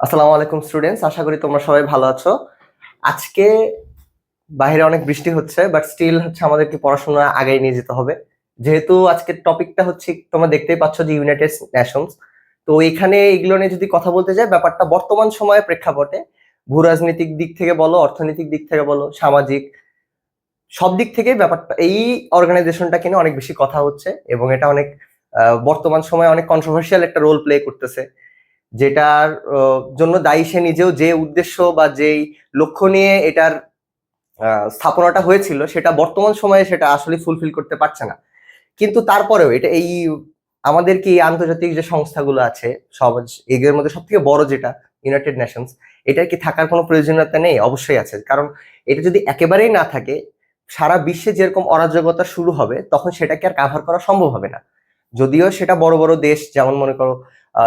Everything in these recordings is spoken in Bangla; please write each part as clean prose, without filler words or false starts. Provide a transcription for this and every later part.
আসসালামু আলাইকুম স্টুডেন্টস, আশা করি তোমরা সবাই ভালো আছো। আজকে বাইরে অনেক বৃষ্টি হচ্ছে, বাট স্টিল আমাদেরকে পড়াশোনা আগায় নিয়ে যেতে হবে। যেহেতু আজকের টপিকটা হচ্ছে, তোমরা দেখতেই পাচ্ছ যে ইউনাইটেড নেশনস। তো এখানে এগুলো নিয়ে যদি কথা বলতে যাই, ব্যাপারটা বর্তমান সময়ের প্রেক্ষাপটে ভূ রাজনৈতিক দিক থেকে বলো, অর্থনৈতিক দিক থেকে বলো, সামাজিক সব দিক থেকে ব্যাপারটা এই অর্গানাইজেশনটাকে নিয়ে অনেক বেশি কথা হচ্ছে, এবং এটা অনেক বর্তমান সময়ে অনেক কন্ট্রোভার্সিয়াল একটা রোল প্লে করতেছে। যেটার জন্য দায়ী সে নিজেও, যে উদ্দেশ্য বা যেই লক্ষ্য নিয়ে এটার স্থাপনাটা হয়েছিল সেটা বর্তমান সময়ে সেটা আসলে ফুলফিল করতে পারছে না। কিন্তু তারপরেও এটা এই আমাদের কি আন্তর্জাতিক যে সংস্থাগুলো আছে, সমাজ এগুলোর মধ্যে সব থেকে বড় যেটা ইউনাইটেড নেশনস, এটার কি থাকার কোনো প্রয়োজনীয়তা নেই? অবশ্যই আছে। কারণ এটা যদি একেবারেই না থাকে, সারা বিশ্বে যেরকম অরাজকতা শুরু হবে তখন সেটাকে আর কাভার করা সম্ভব হবে না। যদিও সেটা বড় বড় দেশ, যেমন মনে করো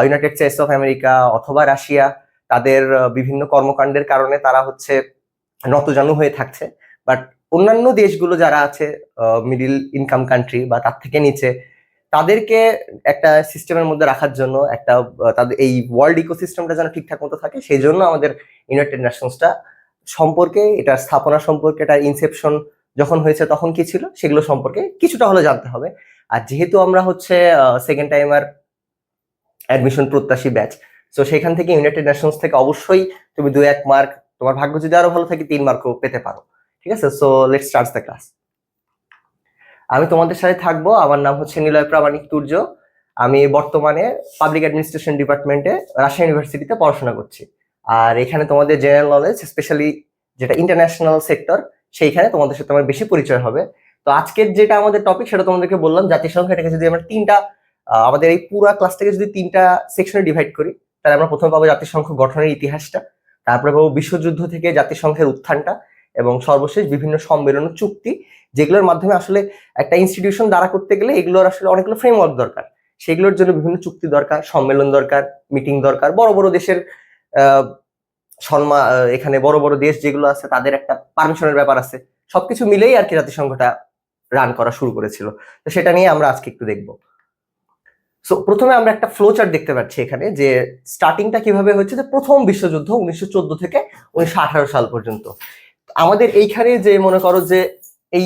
ইউনাইটেড স্টেটস অফ আমেরিকা অথবা রাশিয়া, তাদের বিভিন্ন কর্মকাণ্ডের কারণে তারা নতজানু হয়ে থাকছে। বাট অন্যান্য দেশগুলো যারা আছে, মিডিল ইনকাম কান্ট্রি বা তার থেকে নিচে, তাদেরকে একটা সিস্টেমের মধ্যে রাখার জন্য তাদের এই ওয়ার্ল্ড ইকোসিস্টেমটা যেন ঠিকঠাক মতো থাকে, সেই জন্য আমাদের ইউনাইটেড নেশনসটা সম্পর্কে, এটার স্থাপনা সম্পর্কে, এটার ইনসেপশন যখন হয়েছে তখন কি ছিল সেগুলো সম্পর্কে কিছুটা হলে জানতে হবে। আর যেহেতু আমরা সেকেন্ড টাইমার অ্যাডমিশন প্রত্যাশী ব্যাচ, তো সেখান থেকে ইউনাইটেড নেশনস থেকে অবশ্যই তুমি 2-1 মার্ক, তোমার ভাগ্য যদি আরো ভালো থাকে 3 মার্কও পেতে পারো। ঠিক আছে, so let's start the class. আমি তোমাদের সাথে থাকবো। আমার নাম নিলয় প্রামাণিক তুর্য। আমি বর্তমানে পাবলিক অ্যাডমিনিস্ট্রেশন ডিপার্টমেন্টে রাজশাহী ইউনিভার্সিটিতে পড়াশোনা করছি। আর এখানে তোমাদের জেনারেল নলেজ, স্পেশালি যেটা ইন্টারন্যাশনাল সেক্টর, সেইখানে তোমাদের সাথে আমার বেশি পরিচয় হবে। তো আজকের যেটা আমাদের টপিক সেটা তোমাদেরকে বললাম, জাতিসংঘ। এটাকে যদি আমরা আমাদের এই পুরো ক্লাসটাকে যদি 3টা সেকশনে ডিভাইড করি, তাহলে আমরা প্রথমে পাবো জাতিসংঘ গঠনের ইতিহাসটা, তারপরে পাবো বিশ্বযুদ্ধ থেকে জাতিসংঘের উত্থানটা, এবং সর্বশেষ বিভিন্ন সম্মেলন ও চুক্তি, যেগুলোর মাধ্যমে আসলে একটা ইনস্টিটিউশন দাঁড়া করতে গেলে এগুলোর আসলে অনেকগুলো ফ্রেমওয়ার্ক দরকার। সেগুলোর জন্য বিভিন্ন চুক্তি দরকার, সম্মেলন দরকার, মিটিং দরকার, বড় বড় দেশের এখানে বড় বড় দেশ যেগুলো আছে তাদের একটা পারমিশনের ব্যাপার আছে। সবকিছু মিলেই আর কি জাতিসংঘটা রান করা শুরু করেছিল। তো সেটা নিয়ে আমরা আজকে একটু দেখবো। সো প্রথমে আমরা একটা ফ্লো চার্ট দেখতে পাচ্ছি এখানে, যে স্টার্টিংটা কিভাবে হয়েছে, যে প্রথম বিশ্বযুদ্ধ 1914 থেকে 1918 সাল পর্যন্ত। আমাদের এইখানে যে মনে করো যে এই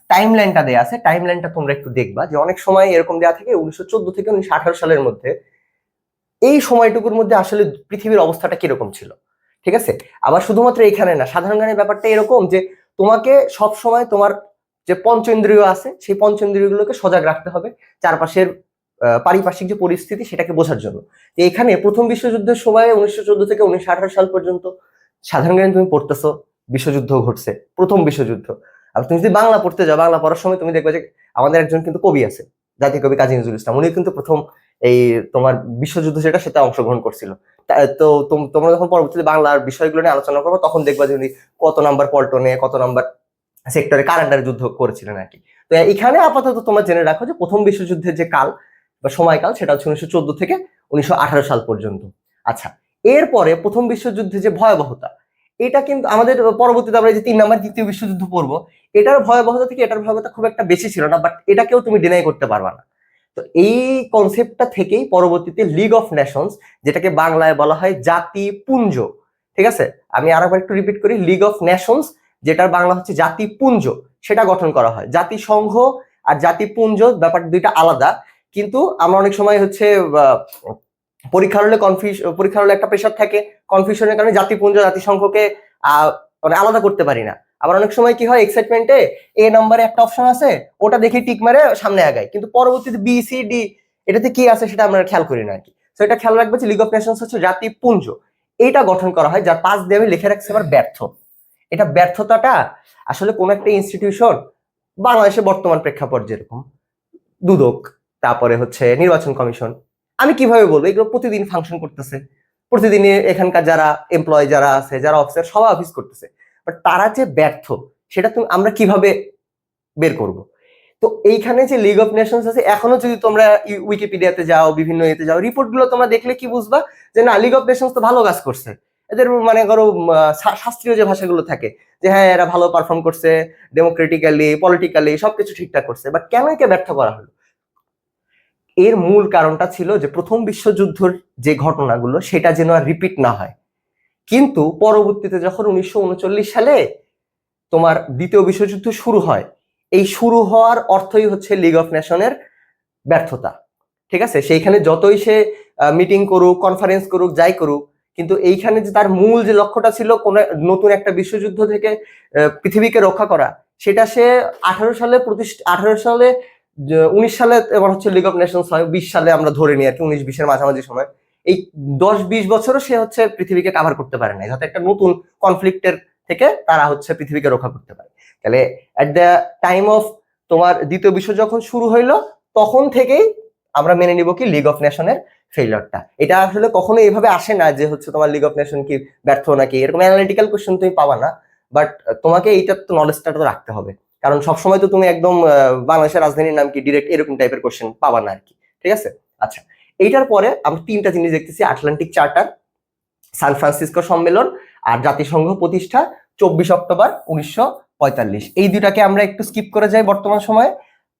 টাইম লাইনটা দেয়া আছে, টাইম লাইনটা তোমরা একটু দেখবা, যে অনেক সময় এরকম দেয়া থাকে 1914 থেকে 1918 সালের মধ্যে, এই সময়টুকুর মধ্যে আসলে পৃথিবীর অবস্থাটা কিরকম ছিল। ঠিক আছে, আবার শুধুমাত্র এখানে না, সাধারণ জ্ঞানের ব্যাপারটা এরকম যে তোমাকে সব সময় তোমার যে পঞ্চেন্দ্রিয় আছে সেই পঞ্চেন্দ্রিয়গুলোকে সজাগ রাখতে হবে চারপাশের পারিপার্শ্বিক যে পরিস্থিতি সেটাকে বোঝার জন্য। তো এখানে প্রথম বিশ্বযুদ্ধের সময় 1914 থেকে 1918 সাল পর্যন্ত সাধারণ জ্ঞানে তুমি পড়তেছো বিশ্বযুদ্ধ ঘটছে, প্রথম বিশ্বযুদ্ধ। আর তুমি যদি বাংলা পড়তে যাও, বাংলা পড়ার সময় তুমি দেখবে যে আমাদের একজন কিন্তু কবি আছে, জাতীয় কবি কাজী নজরুল ইসলাম, উনি কিন্তু প্রথম এই তোমার বিশ্বযুদ্ধ যেটা সেটা অংশগ্রহণ করছিল। তো তোমরা যখন পরবর্তীতে বাংলার বিষয়গুলো নিয়ে আলোচনা করবো তখন দেখবা যে উনি কত নাম্বার পল্টনে, কত নাম্বার সেক্টরে কার আন্ডারে যুদ্ধ করেছিলেন আর কি। তো এখানে আপাতত তোমরা জেনে রাখো যে প্রথম বিশ্বযুদ্ধের যে কাল বা সময়কাল সেটা হচ্ছে 1914 থেকে 1918 সাল পর্যন্ত। আচ্ছা, এরপরে প্রথম বিশ্বযুদ্ধে যে ভয়াবহতা, এটা কিন্তু আমাদের পরবর্তীতে আমরা যে 3 নাম্বার দ্বিতীয় বিশ্বযুদ্ধ পড়বো, এটার ভয়াবহতা থেকে এটার ভয়াবহতা খুব একটা বেশি ছিল না, বাট এটাকেও তুমি ডিনাই করতে পারবা না। তো এই কনসেপ্টটা থেকেই পরবর্তীতে লিগ অফ নেশনস, যেটাকে বাংলায় বলা হয় জাতিপুঞ্জ। ঠিক আছে, আমি আরেকবার একটু রিপিট করি, লিগ অফ নেশনস, যেটার বাংলা হচ্ছে জাতিপুঞ্জ, সেটা গঠন করা হয়। জাতিসংঘ আর জাতিপুঞ্জ ব্যাপার দুইটা আলাদা, কিন্তু আমরা অনেক সময় পরীক্ষার হলে একটা প্রেশার থাকে, কনফিউশনের কারণে জাতিপুঞ্জ জাতিসংঘকে মানে আলাদা করতে পারি না। আবার অনেক সময় কি হয়, এক্সাইটমেন্টে এ নাম্বারে একটা অপশন আছে, ওটা দেখে টিক মারে সামনে আগায়, কিন্তু পরবর্তীতে বি সি ডি এটাতে কি আছে সেটা আমরা খেয়াল করি না আর কি। তো এটা খেয়াল রাখবে যে লিগ অফ নেশনস হচ্ছে জাতিপুঞ্জ, এইটা গঠন করা হয়, যার পাশ দিয়ে আমি লিখে রাখছি আবার ব্যর্থ। এটা ব্যর্থতাটা আসলে কোন একটা ইনস্টিটিউশন, বাংলাদেশে বর্তমান প্রেক্ষাপট যেরকম দুদক, তারপরে নির্বাচন কমিশন, আমি কিভাবে বলবো, এগুলো প্রতিদিন ফাংশন করতেছে, প্রতিদিন এখানকার যারা এমপ্লয় যারা আছে, যারা অফিসার, সবাই অফিস করতেছে, বাট তারা যে ব্যর্থ সেটা আমরা কিভাবে বের করব? তো এইখানে যে লিগ অফ নেশনস আছে, এখনো যদি তোমরা উইকিপিডিয়াতে যাও, বিভিন্ন ইয়েতে যাও, রিপোর্ট গুলো তোমরা দেখলে কি বুঝবা, যে না, লিগ অফ নেশনস তো ভালো কাজ করছে। এদের মানে ধরো শাস্ত্রীয় যে ভাষাগুলো থাকে, যে হ্যাঁ এরা ভালো পারফর্ম করছে, ডেমোক্রেটিক্যালি পলিটিক্যালি সবকিছু ঠিকঠাক করছে, বাট কেন একে ব্যর্থ করা হলো? এর মূল কারণটা ছিল যে প্রথম বিশ্বযুদ্ধের যে ঘটনাগুলো সেটা যেন আর রিপিট না হয়। কিন্তু পরবর্তীতে যখন 1939 সালে তোমার দ্বিতীয় বিশ্বযুদ্ধ শুরু হয়, এই শুরু হওয়ার অর্থই হচ্ছে লিগ অফ নেশনের ব্যর্থতা। ঠিক আছে, সেইখানে যতই সে মিটিং করুক, কনফারেন্স করুক, যাই করুক, কিন্তু এইখানে যে তার মূল যে লক্ষ্যটা ছিল কোন নতুন একটা বিশ্বযুদ্ধ থেকে পৃথিবীকে রক্ষা করা, সেটা সে 19 সালে এবার হচ্ছে লিগ অফ নেশনস হয়, 20 সালে আমরা ধরে নিই আর কি, 19-20 এর মাঝামাঝি সময়। এই 10-20 বছরও সে হচ্ছে পৃথিবীকে কাভার করতে পারে না, যাতে একটা নতুন কনফ্লিক্টের থেকে তারা হচ্ছে পৃথিবীকে রক্ষা করতে পারে। তাহলে এট দ্য টাইম অফ তোমার দ্বিতীয় বিশ্ব যখন শুরু হইলো, তখন থেকেই আমরা মেনে নিব কি লিগ অফ নেশনের ফেইলিয়রটা। এটা আসলে কখনো এইভাবে আসে না যে হচ্ছে তোমার লিগ অফ নেশন কি ব্যর্থ নাকি, এরকম অ্যানালিটিক্যাল কোশ্চেন তুমি পাবা না, বাট তোমাকে এইটার তো নলেজটা তো রাখতে হবে, কারণ সবসময় তো তুমি একদম বাংলাদেশের রাজধানীর নাম কি ডিরেক্ট এরকম টাইপের কোশ্চেন পাবা না আর কি। ঠিক আছে, আচ্ছা, এইটার পরে আমরা তিনটা জিনিস দেখতেছি: আটলান্টিক চার্টার, সান ফ্রান্সিসকো সম্মেলন, আর জাতিসংঘ প্রতিষ্ঠা 24 অক্টোবর 1945। এই দুটাকে আমরা একটু স্কিপ করে যাই বর্তমান সময়ে,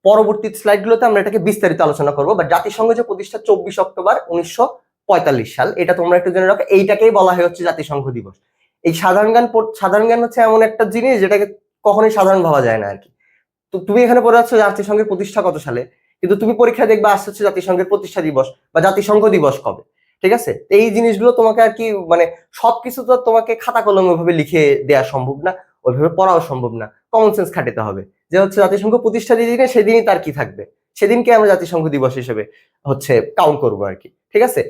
পরবর্তী স্লাইডগুলোতে আমরা এটাকে বিস্তারিত আলোচনা করবো। বাট জাতিসংঘ যে প্রতিষ্ঠা 24 অক্টোবর 1945 সাল, এটা তোমরা একটু জেনে রাখো, এইটাকেই বলা হয় হচ্ছে জাতিসংঘ দিবস। এই সাধারণ জ্ঞান হচ্ছে এমন একটা জিনিস যেটাকে কখনোই সাধারণ ভাবা যায় না আর কি। তো তুমি এখানে পড়ে যাচ্ছ জাতিসংঘের প্রতিষ্ঠা কত সালে, কিন্তু তুমি পরীক্ষায় দেখবে আসছে হচ্ছে জাতিসংঘের প্রতিষ্ঠা দিবস বা জাতিসংঘ দিবস কবে। ঠিক আছে, এই জিনিসগুলো তোমাকে আর কি মানে সবকিছু তো তোমাকে খাতা কলমে ভাবে লিখে দেওয়া সম্ভব না, ওইভাবে পড়াও সম্ভব না, কমন সেন্স খাটাতে হবে। যে হচ্ছে জাতিসংঘ প্রতিষ্ঠা যেদিনে সেদিনই তার কি থাকবে, সেদিনকে আমরা জাতিসংঘ দিবস হিসেবে হচ্ছে কাউন্ট করবো আর কি। ঠিক আছে,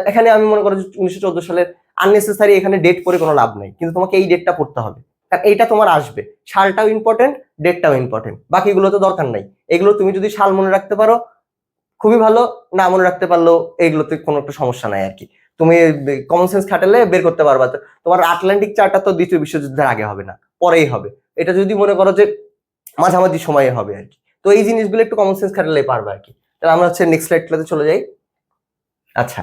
এখানে আমি মনে করো 1914 সালের আননেসেসারি এখানে ডেট পড়ে কোনো লাভ নাই, কিন্তু তোমাকে এই ডেটটা পড়তে হবে, কারণ এইটা তোমার আসবে। সালটাও ইম্পর্টেন্ট, ডেটটাও ইম্পর্টেন্ট, বাকিগুলো তো দরকার নাই। এগুলো তুমি যদি সাল মনে রাখতে পারো খুবই ভালো, না মনে রাখতে পারলেও এগুলোতে কোনো একটা সমস্যা নাই আর কি। তুমি কমন সেন্স খাটালে বের করতে পারবা। তোমার আটলান্টিক চার্টার তো দ্বিতীয় বিশ্বযুদ্ধের আগে হবে না, পরেই হবে। এটা যদি মনে করো যে মাঝামাঝি সময়ে হবে আর কি, তো এই জিনিসগুলো একটু কমন সেন্স খাটালে পারবে আর কি। তাহলে আমরা হচ্ছে নেক্সট স্লাইডটাতে চলে যাই। আচ্ছা,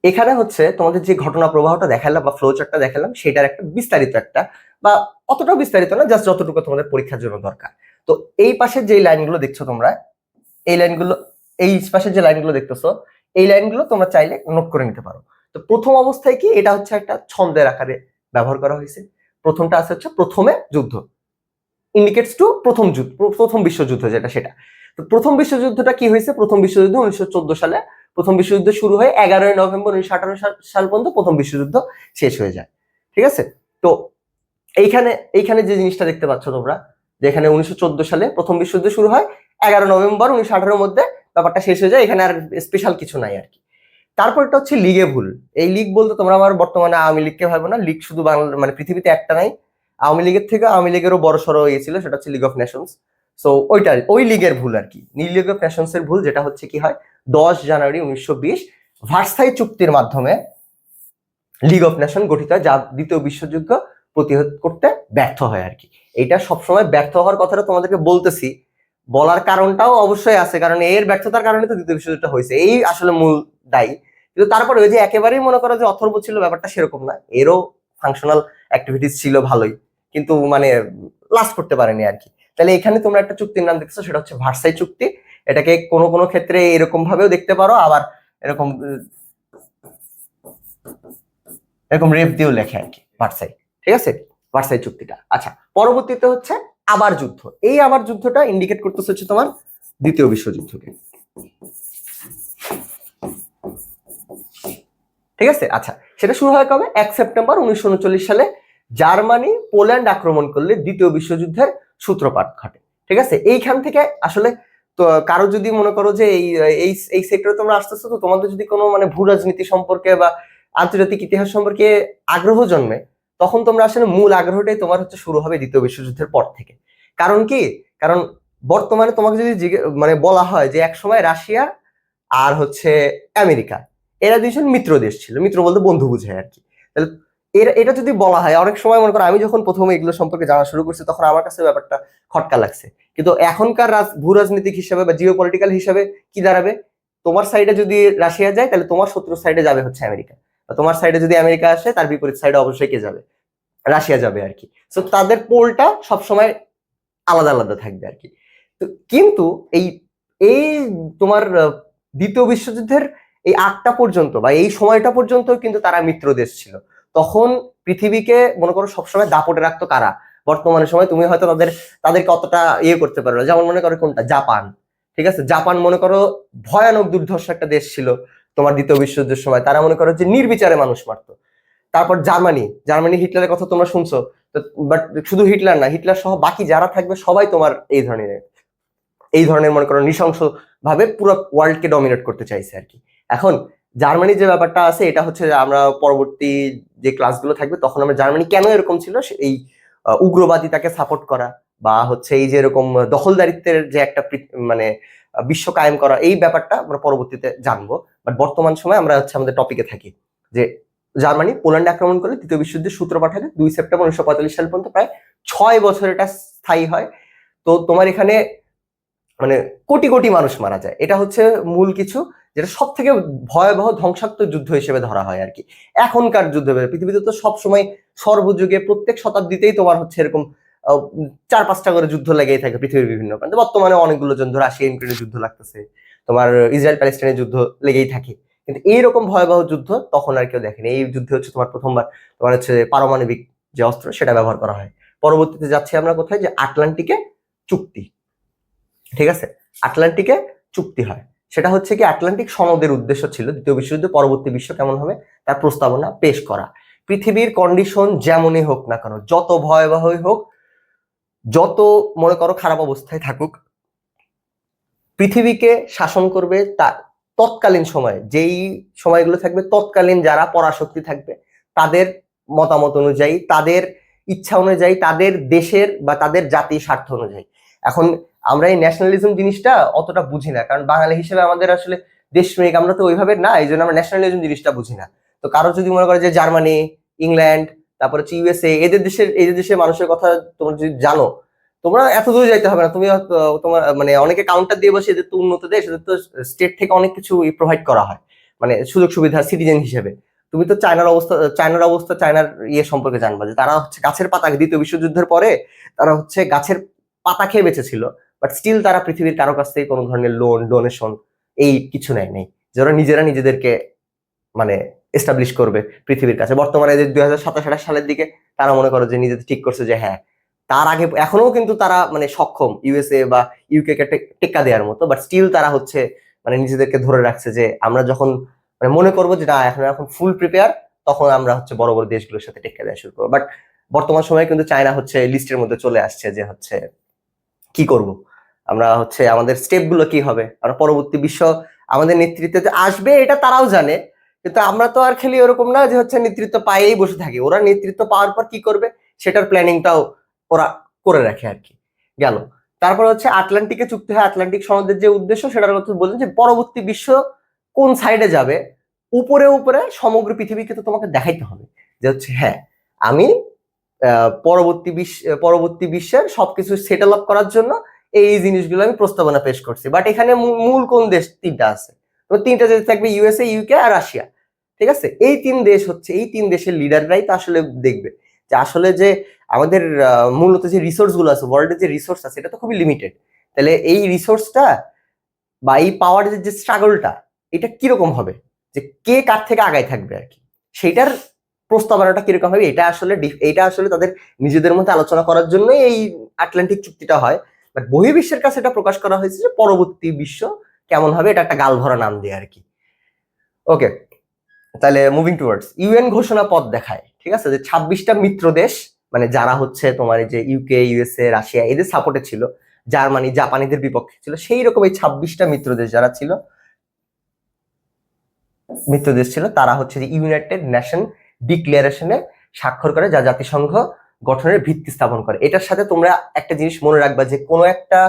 এখানে হচ্ছে তোমাদের যে ঘটনা প্রবাহটা দেখালাম বা ফ্লো চার্টটা দেখালাম, সেটার একটা বিস্তারিত একটা, বা অতটাও বিস্তারিত না, জাস্ট যতটুকু তোমাদের পরীক্ষার জন্য দরকার। তো এই পাশের যে লাইনগুলো দেখছো তোমরা, এই লাইনগুলো, এই পাশের যে লাইনগুলো দেখতেছো, এই লাইনগুলো তোমরা চাইলে নোট করে নিতে পারো। তো প্রথম অবস্থায় কি, এটা হচ্ছে একটা ছন্দের আকারে ব্যবহার করা হয়েছে। প্রথমটা আছে হচ্ছে প্রথমে যুদ্ধ, ইন্ডিকেটস টু প্রথম যুদ্ধ, প্রথম বিশ্বযুদ্ধ যেটা সেটা। তো প্রথম বিশ্বযুদ্ধটা কি হয়েছে, প্রথম বিশ্বযুদ্ধ 1914 সালে প্রথম বিশ্বযুদ্ধ শুরু হয়ে 11ই নভেম্বর 1918 সাল পর্যন্ত প্রথম বিশ্বযুদ্ধ শেষ হয়ে যায়। ঠিক আছে, তো এইখানে যে জিনিসটা দেখতে পাচ্ছ তোমরা, যে এখানে 1914 সালে প্রথম বিশ্বযুদ্ধ শুরু হয়, 11 নভেম্বর 1918 মধ্যে ব্যাপারটা শেষ হয়ে যায়, এখানে আর স্পেশাল কিছু নাই আর কি। তারপরটা হচ্ছে লিগে ভুল। এই লিগ বলতে তোমরা আমার বর্তমানে আওয়ামী লীগকে ভাবো না, লিগ শুধু বাংলা মানে পৃথিবীতে একটা নাই, আওয়ামী লীগের থেকে আওয়ামী লীগেরও বড় সড়ো ইয়ে ছিল, সেটা হচ্ছে লিগ অফ নেশনস। সো ওই লিগের ভুল আর কি, লিগ অফ নেশনস এর ভুল, যেটা হচ্ছে কি হয় 10 জানুয়ারি 1920 ভার্সাই চুক্তির মাধ্যমে লিগ অফ নেশন গঠিত হয়, যা দ্বিতীয় বিশ্বযুদ্ধ প্রতিহত করতে ব্যর্থ হয় আর কি। এটা সবসময় ব্যর্থ হওয়ার কথাটা তোমাদেরকে বলতেছি, বলার কারণটাও অবশ্যই আছে, কারণ এর ব্যর্থতার কারণে তো দ্বিতীয় বিশ্বযুদ্ধ হয়েছে, এই আসলে মূল দায়ী। কিন্তু তারপরে ওই যে একেবারেই মনে করো যে অথর্ব ছিল, ব্যাপারটা সেরকম না, এরও ফাংশনাল অ্যাক্টিভিটিস ছিল ভালোই, কিন্তু মানে লাস্ট করতে পারেনি আর কি। তাহলে এখানে তোমরা একটা চুক্তির নাম দেখছো, সেটা হচ্ছে ভার্সাই চুক্তি। এটাকে কোনো কোনো ক্ষেত্রে এরকম ভাবেও দেখতে পারো, আবার এরকম এরকম রেফ দিয়েও লেখে আর কি, ভার্সাই। ঠিক আছে, ভার্সাই চুক্তিটা। আচ্ছা, পরবর্তীতে হচ্ছে আবার যুদ্ধ। এই আবার যুদ্ধটা ইন্ডিকেট করতেছে হচ্ছে তোমার দ্বিতীয় বিশ্বযুদ্ধকে। ঠিক আছে, আচ্ছা, সেটা শুরু হয় কবে? 1 সেপ্টেম্বর 1939 সালে জার্মানি পোল্যান্ড আক্রমণ করলে দ্বিতীয় বিশ্বযুদ্ধের সূত্রপাত ঘটে। ঠিক আছে, এইখান থেকে আসলে তো কারো যদি মনে করো যে এই সেক্টরে তোমরা আসতেছো, তো তোমাদের যদি কোনো মানে ভূ রাজনীতি সম্পর্কে বা আন্তর্জাতিক ইতিহাস সম্পর্কে আগ্রহ জন্মে, তখন তোমরা আসলে মূল আগ্রহটাই তোমার হচ্ছে শুরু হবে দ্বিতীয় বিশ্বযুদ্ধের পর থেকে। কারণ কি, কারণ বর্তমানে তোমাকে যদি মানে বলা হয় যে এক সময় রাশিয়া আর হচ্ছে আমেরিকা, এরা দুইজন মিত্র দেশ ছিল, মিত্র বলতে বন্ধু বুঝায় আর কি। তাহলে এটা যদি বলা হয়, অনেক সময় মনে করো আমি যখন প্রথমে এগুলো সম্পর্কে জানা শুরু করছি, তখন আমার কাছে ব্যাপারটা খটকা লাগছে, কিন্তু এখনকার ভূ রাজনীতিক হিসাবে বা জিও পলিটিক্যাল হিসাবে কি দাঁড়াবে, তোমার সাইডে যদি রাশিয়া যায়, তাহলে তোমার শত্রুর সাইডে যাবে হচ্ছে আমেরিকা, তোমার সাইডে যদি আমেরিকা আসে, তার বিপরীত সাইডে অবশ্যই কে যাবে, রাশিয়া যাবে আর কি। সো তাদের পোলটা সবসময় আলাদা আলাদা থাকবে আর কি। তো কিন্তু এই এই তোমার দ্বিতীয় বিশ্বযুদ্ধের এই আগটা পর্যন্ত বা এই সময়টা পর্যন্ত কিন্তু তারা মিত্র দেশ ছিল। তখন পৃথিবীকে মনে করো সবসময় দাপটে রাখতো কারা? বর্তমানের সময় তুমি হয়তো তাদেরকে অতটা ইয়ে করতে পারো না। যেমন মনে করো কোনটা, জাপান। ঠিক আছে, জাপান মনে করো ভয়ানক দুর্ধর্ষ একটা দেশ ছিল তোমার দ্বিতীয় বিশ্বযুদ্ধের সময়। তারা মনে করো যে নির্বিচারে মানুষ মারতো। তারপর জার্মানি হিটলারের কথা তোমরা শুনছো, বাট শুধু হিটলার না, হিটলার সহ বাকি যারা থাকবে সবাই তোমার এই ধরনের মনে করো নৃশংস ভাবে পুরো ওয়ার্ল্ডকে ডমিনেট করতে চাইছে আর কি। এখন জার্মানির যে ব্যাপারটা আছে, এটা হচ্ছে আমরা পরবর্তী যে ক্লাসগুলো থাকবে তখন আমরা জার্মানি কেন এরকম ছিল এই উগ্রবাদী তাকে সাপোর্ট করা, বা হচ্ছে এই যে এরকম দখলদারিত্বের যে একটা মানে বিশ্ব কায়েম করা, এই ব্যাপারটা আমরা পরবর্তীতে জানবো। বাট বর্তমান সময় আমরা হচ্ছে আমাদের টপিকে থাকি যে জার্মানি পোল্যান্ডে আক্রমণ করলে দ্বিতীয় বিশ্বযুদ্ধের সূত্রপাত হয় 2 সেপ্টেম্বর 1945 সাল পর্যন্ত, প্রায় 6 বছর এটা স্থায়ী হয়। তো তোমার এখানে মানে কোটি কোটি মানুষ মারা যায়। এটা হচ্ছে মূল কিছু, যেটা সব থেকে ভয়াবহ ধ্বংসাত্মক যুদ্ধ হিসেবে ধরা হয় আর কি। এখনকার যুদ্ধ পৃথিবীতে তো সবসময় সর্বযুগে প্রত্যেক শতাব্দীতেই তোমার হচ্ছে এরকম 4-5টা করে যুদ্ধ লেগেই থাকে পৃথিবীর বিভিন্ন প্রান্তে। বর্তমানে অনেকগুলো যুদ্ধ, রাশিয়া ইউক্রেনের যুদ্ধ লাগতেছে, তোমার ইসরায়েল প্যালেস্টাইনের যুদ্ধ লেগেই থাকে। কিন্তু এইরকম ভয়াবহ যুদ্ধ তখন আর কেউ দেখেনি। এই যুদ্ধে হচ্ছে তোমার প্রথমবার তোমার হচ্ছে পারমাণবিক যে অস্ত্র সেটা ব্যবহার করা হয়। পরবর্তীতে যাচ্ছি আমরা কোথায়, যে আটলান্টিকে চুক্তি। ঠিক আছে, আটলান্টিকে চুক্তি হয়। সেটা হচ্ছে কি, আটলান্টিক সনদের উদ্দেশ্য ছিল দ্বিতীয় বিশ্বযুদ্ধ পরবর্তী বিশ্ব কেমন হবে তার প্রস্তাবনা পেশ করা। পৃথিবীর কন্ডিশন যেমনই হোক না কেন, যত ভয়াবহই হোক, যত মনে করো খারাপ অবস্থায় থাকুক, পৃথিবীকে শাসন করবে তা তৎকালীন সময়ে যেই সময়গুলো থাকবে, তৎকালীন যারা পরাশক্তি থাকবে তাদের মতামত অনুযায়ী, তাদের ইচ্ছা অনুযায়ী, তাদের দেশের বা তাদের জাতির স্বার্থ অনুযায়ী। এখন আমরা এই ন্যাশনালিজম জিনিসটা অতটা বুঝি না, কারণ বাঙালি হিসেবে আমাদের আসলে দেশপ্রেমিক আমরা তো ওইভাবে না, এই জন্য আমরা ন্যাশনালিজম জিনিসটা বুঝি না। তো কারো যদি মনে করে যে জার্মানি, ইংল্যান্ড, তারপর হচ্ছে ইউএসএ, এদের দেশের মানুষের কথা তোমরা যদি জানো, তোমরা এত দূর যাইতে হবে না। তুমি তোমার মানে অনেকে কাউন্টার দিয়ে বসে, এদের তো উন্নত দেশ, এদের তো স্টেট থেকে অনেক কিছু প্রোভাইড করা হয়, মানে সুযোগ সুবিধা সিটিজেন হিসেবে। তুমি তো চায়নার ইয়ে সম্পর্কে জানবা, যে তারা হচ্ছে গাছের পাতা, দ্বিতীয় বিশ্বযুদ্ধের পরে তারা হচ্ছে গাছের পাতা খেয়ে বেঁচেছিল, বাট স্টিল তারা পৃথিবীর কারো কাছ থেকে কোনো ধরনের লোন ডোনেশন এই কিছু নেই, যারা নিজেরা নিজেদেরকে মানে এস্টাবলিশ করবে পৃথিবীর কাছে। বর্তমানে যে 2027-28 সালের দিকে তারা মনে করো যে নিজেদের ঠিক করছে যে হ্যাঁ, তার আগে এখনো কিন্তু তারা মানে সক্ষম ইউএসএ বা ইউকে কে টেক্কা দেওয়ার মতো, বাট স্টিল তারা হচ্ছে মানে নিজেদেরকে ধরে রাখছে যে আমরা যখন মানে মনে করবো যে না এখন ফুল প্রিপেয়ার, তখন আমরা হচ্ছে বড় বড় দেশগুলোর সাথে টেক্কা দেওয়া শুরু করবো। বাট বর্তমান সময়ে কিন্তু চায়না হচ্ছে লিস্টের মধ্যে চলে আসছে, যে হচ্ছে কি করব আমরা, হচ্ছে আমাদের স্টেপ গুলো কি হবে, আমরা পরবর্তী বিশ্ব আমাদের নেতৃত্বে আসবে এটা তারাও জানে। কিন্তু আমরা তো আর খেলি ওরকম না যে হচ্ছে নেতৃত্ব পাইয়েই বসে থাকি। ওরা নেতৃত্ব পাওয়ার পর কি করবে সেটার প্ল্যানিংটাও ওরা করে রাখে আর কি। গেল, তারপর হচ্ছে আটলান্টিকে চুক্তি হয়। আটলান্টিক সনদের যে উদ্দেশ্য সেটার কথা বলছেন, যে পরবর্তী বিশ্ব কোন সাইডে যাবে, উপরে উপরে সমগ্র পৃথিবীকে তো তোমাকে দেখাইতে হবে যে হচ্ছে হ্যাঁ, আমি পরবর্তী বিশ্বের সবকিছু সেটেল আপ করার জন্য এই জিনিসগুলো আমি প্রস্তাবনা পেশ করছি। বাট এখানে মূল কোন দেশ? 3টা আছে। তো 3টা দেশ থাকবে, ইউএসএ, ইউকে আর রাশিয়া। ঠিক আছে, এই 3 দেশ হচ্ছে, এই 3 দেশের লিডাররাই তো আসলে দেখবে যে আসলে যে আমাদের মূলত যে রিসোর্স গুলো আছে, ওয়ার্ল্ডের যে রিসোর্স আছে, এটা তো খুবই লিমিটেড। তাহলে এই রিসোর্সটা বা এই পাওয়ারের যে স্ট্রাগলটা, এটা কিরকম হবে, যে কে কার থেকে আগায় থাকবে আর কি, সেইটার প্রস্তাবনাটা কিরকম হবে, এটা আসলে তাদের নিজেদের মধ্যে আলোচনা করার জন্যই এই আটলান্টিক চুক্তিটা হয়। বাট বহির্বিশ্বের কাছে এটা প্রকাশ করা হয়েছে যে পরবর্তী বিশ্ব কেমন হবে, এটা একটা গাল ভরা নাম দিয়ে আর কি। ওকে, তাহলে মুভিং টুয়ার্ডস ইউএন ঘোষণা পথ দেখায়। ঠিক আছে, যে 26টা মিত্র দেশ, মানে যারা হচ্ছে তোমার এই যে ইউকে, ইউএসএ, রাশিয়া এদের সাপোর্টে ছিল, জার্মানি জাপানিদের বিপক্ষে ছিল, সেই রকম এই 26টা মিত্র দেশ যারা ছিল, তারা হচ্ছে যে ইউনাইটেড নেশন ডিক্লারেশনে স্বাক্ষর করে, যা জাতিসংঘ গঠনের ভিত্তি স্থাপন করে। এটার সাথে তোমরা একটা জিনিস মনে রাখবা, যে কোনো একটা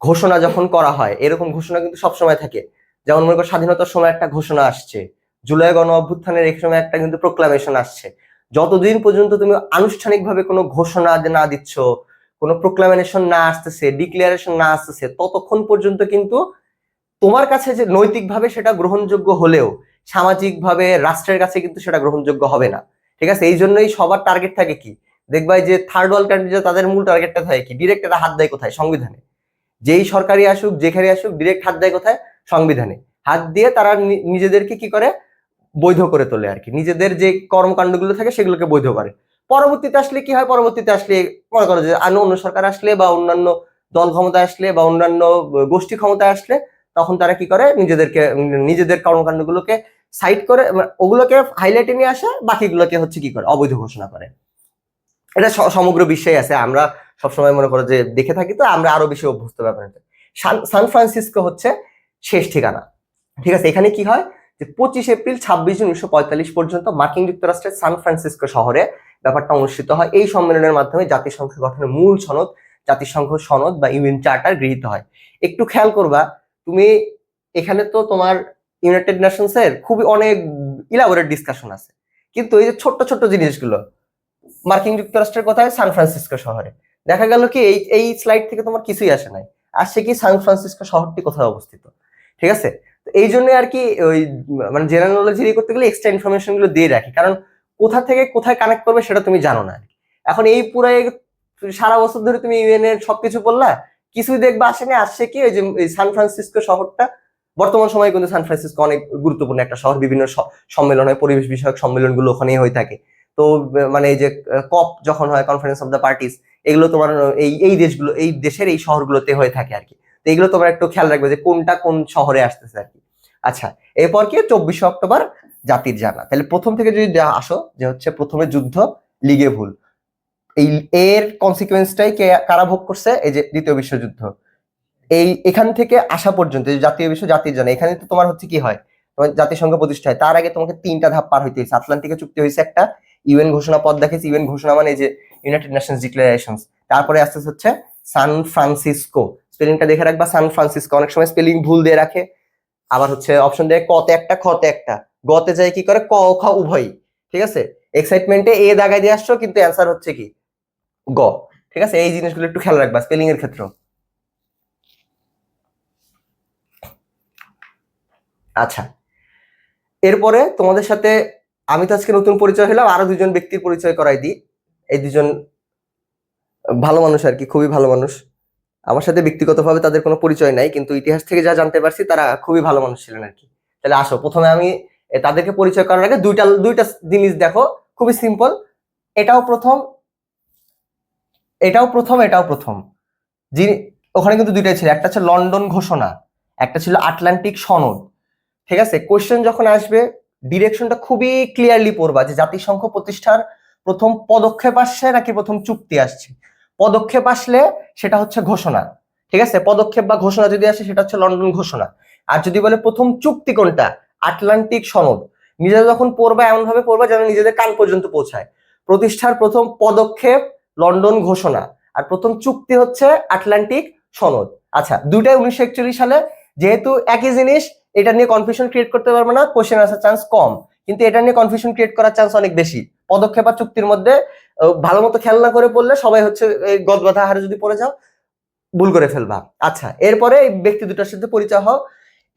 ঘোষণা যখন করা হয়, এরকম ঘোষণা কিন্তু সবসময় থাকে। যেমন মনে করো স্বাধীনতার সময় একটা ঘোষণা আসছে, জুলাই গণ অভ্যুত্থানের এই সময় একটা কিন্তু প্রোক্লামেশন আসছে। যতদিন পর্যন্ত তুমি আনুষ্ঠানিকভাবে কোনো ঘোষণা না দিচ্ছ, কোনো প্রোক্লামেশন না আসতেছে, ডিক্লারেশন না আসতেছে, ততক্ষণ পর্যন্ত কিন্তু তোমার কাছে যে নৈতিকভাবে সেটা গ্রহণযোগ্য হলেও সামাজিকভাবে রাষ্ট্রের কাছে কিন্তু সেটা গ্রহণযোগ্য হবে না। ঠিক আছে, এই জন্যই সবার টার্গেট থাকে কি, দেখবা যে থার্ড ওয়ার্ল্ড কান্ট্রি, তাদের মূল টার্গেটটা থাকে কি, ডিরেক্ট এটা হাত দেয় কোথায়? সংবিধানে। যেই সরকারি আসুক যেখানে আসুক ডিরেক্ট হাত দেয় কোথায়? সংবিধানে হাত দিয়ে তারা নিজেদেরকে কি করে? বৈধ করে তোলে আর কি, নিজেদের যে কর্মকাণ্ডগুলো থাকে সেগুলোকে বৈধ করে। পরবর্তীতে আসলে কি হয়? পরবর্তীতে আসলে মনে করো যে অন্য সরকার আসলে বা অন্যান্য দল ক্ষমতায় আসলে বা অন্যান্য গোষ্ঠী ক্ষমতায় আসলে তখন তারা কি করে? নিজেদের কর্মকাণ্ডগুলোকে সাইড করে ওগুলোকে হাইলাইটে নিয়ে আসে, বাকিগুলোকে হচ্ছে কি করে? অবৈধ ঘোষণা করে। এটা সমগ্র বিশ্বেই আছে, আমরা সবসময় মনে করো যে দেখে থাকি, তো আমরা আরো বেশি অভ্যস্ত ব্যাপারে। সান ফ্রান্সিসকো হচ্ছে শেষ ঠিকানা, ঠিক আছে? এখানে কি হয় যে 25 এপ্রিল 26 জুন 1945 পর্যন্ত মার্কিন যুক্তরাষ্ট্রের সান ফ্রান্সিসকো শহরে ব্যাপারটা অনুষ্ঠিত হয়। এই সম্মেলনের মাধ্যমে জাতিসংঘ গঠনের মূল সনদ, জাতিসংঘ সনদ বা ইউএন চার্টার গৃহীত হয়। একটু খেয়াল করবা তুমি, এখানে তো তোমার ইউনাইটেড নেশনস এর খুবই অনেক ইলাবোরেট ডিসকাশন আছে, কিন্তু এই যে ছোট্ট ছোট্ট জিনিসগুলো মার্কিন যুক্তরাষ্ট্রের কোথায়? সান ফ্রান্সিসকো শহরে। দেখা গেল কি এই স্লাইড থেকে তোমার কিছুই আসে নাই, আসছে কি সান ফ্রান্সিসকো শহরটি কোথায় অবস্থিত, ঠিক আছে? তো এই জন্য আর কি ওই মানে জেনারেল নলেজ করতে গেলে এক্সট্রা ইনফরমেশন গুলো দিয়ে রাখি, কারণ কোথা থেকে কোথায় কানেক্ট করবে সেটা তুমি জানো না। এখন এই পুরো সারা বছর ধরে তুমি ইউএন এর সবকিছু বললা, কিছুই দেখবা আসেনি। আসছে কি ওই যে সান ফ্রান্সিসকো শহরটা, বর্তমান সময়ে কিন্তু সান ফ্রান্সিসকো অনেক গুরুত্বপূর্ণ একটা শহর, বিভিন্ন সম্মেলন হয়, পরিবেশ বিষয়ক সম্মেলন গুলো ওখানেই হয়ে থাকে। তো মানে এই যে কপ যখন হয়, কনফারেন্স অফ দ্য পার্টিস, এগুলো তোমার এই দেশগুলো, এই দেশের এই শহরগুলোতে হয়ে থাকে আর কি। তো এগুলো তোমরা একটু খেয়াল রাখবে যে কোনটা কোন শহরে আসতেছে আর কি। আচ্ছা, এরপর কি 24 অক্টোবর জাতির জানা। তাহলে প্রথম থেকে যদি আসো, যে হচ্ছে প্রথমে যুদ্ধ লিগে ভুল, এর কনসিকুয়েন্সটাই কারা ভোগ করছে? এই যে দ্বিতীয় বিশ্বযুদ্ধ। এখান থেকে আসা পর্যন্ত জাতীয় বিষয় জাতির জন্য, এখানে তো তোমার হচ্ছে কি হয়? তোমার জাতিসংঘ প্রতিষ্ঠা হয়, তার আগে তোমাকে 3টা ধাপ পার হইতে হয়েছে। আটলান্টিকে চুক্তি হয়েছে একটা, ইউএন ঘোষণা পদ দেখেছি, ইউএন ঘোষণা মানে যে ইউনাইটেড নেশনস ডিক্লারেশনস। তারপরে আস্তে আস্তে হচ্ছে সান ফ্রান্সিসকো, স্পেলিংটা দেখে রাখবা, সান ফ্রান্সিসকো। অনেক সময় স্পেলিং ভুল দিয়ে রাখে, আবার হচ্ছে অপশন দেয় কতে একটা খতে একটা, গতে যায় কি করে? ক খ উভয়ই, ঠিক আছে? এক্সাইটমেন্টে দাগায় দিয়ে আসছো, কিন্তু অ্যান্সার হচ্ছে কি? গ, ঠিক আছে? এই জিনিসগুলো একটু খেয়াল রাখবা স্পেলিং এর ক্ষেত্রে। আচ্ছা, এরপরে তোমাদের সাথে আমি তো আজকে নতুন পরিচয় হলাম, আরো দুজন ব্যক্তির পরিচয় করাই দিই। এই দুজন ভালো মানুষ আর কি, খুবই ভালো মানুষ। আমার সাথে ব্যক্তিগতভাবে তাদের কোনো পরিচয় নাই, কিন্তু ইতিহাস থেকে যা জানতে পারছি তারা খুবই ভালো মানুষ ছিলেন আর কি। তাহলে আসো, প্রথমে আমি তাদেরকে পরিচয় করার আগে দুইটা জিনিস দেখো, খুবই সিম্পল। এটাও প্রথম, এটাও প্রথম, এটাও প্রথম। ওখানে কিন্তু দুইটাই ছিল, একটা হচ্ছে লন্ডন ঘোষণা, একটা ছিল আটলান্টিক সনদ, ঠিক আছে? কোশ্চেন যখন আসবে ডিরেকশনটা খুবই ক্লিয়ারলি পড়বা, যে জাতিসংঘ প্রতিষ্ঠার প্রথম পদক্ষেপ আসছে নাকি প্রথম চুক্তি আসছে। পদক্ষেপ আসলে সেটা হচ্ছে ঘোষণা, ঠিক আছে? পদক্ষেপ বা ঘোষণা যদি আসে সেটা হচ্ছে লন্ডন ঘোষণা। আর যদি বলে প্রথম চুক্তি কোনটা, আটলান্টিক সনদ। নিজেরা যখন পড়বা এমন ভাবে পড়বা যেন নিজেদের কান পর্যন্ত পৌঁছায়। প্রতিষ্ঠার প্রথম পদক্ষেপ লন্ডন ঘোষণা, আর প্রথম চুক্তি হচ্ছে আটলান্টিক সনদ। আচ্ছা, দুইটাই 1941 সালে। যেহেতু একই জিনিস, এটা নিয়ে কনফিউশন ক্রিয়েট করতে পারবে না, কোশ্চেন আসার চান্স কম, কিন্তু এটা নিয়ে কনফিউশন ক্রিয়েট করার চান্স অনেক বেশি। পদক্ষেপ আর চুক্তির মধ্যে ভালো মতো খেয়াল না করে পড়লে সবাই হচ্ছে গদবাধা হারে যদি পড়ে যাও ভুল করে ফেলবা। আচ্ছা, এরপরে এই ব্যক্তি দুটার সাথে পরিচয় হও।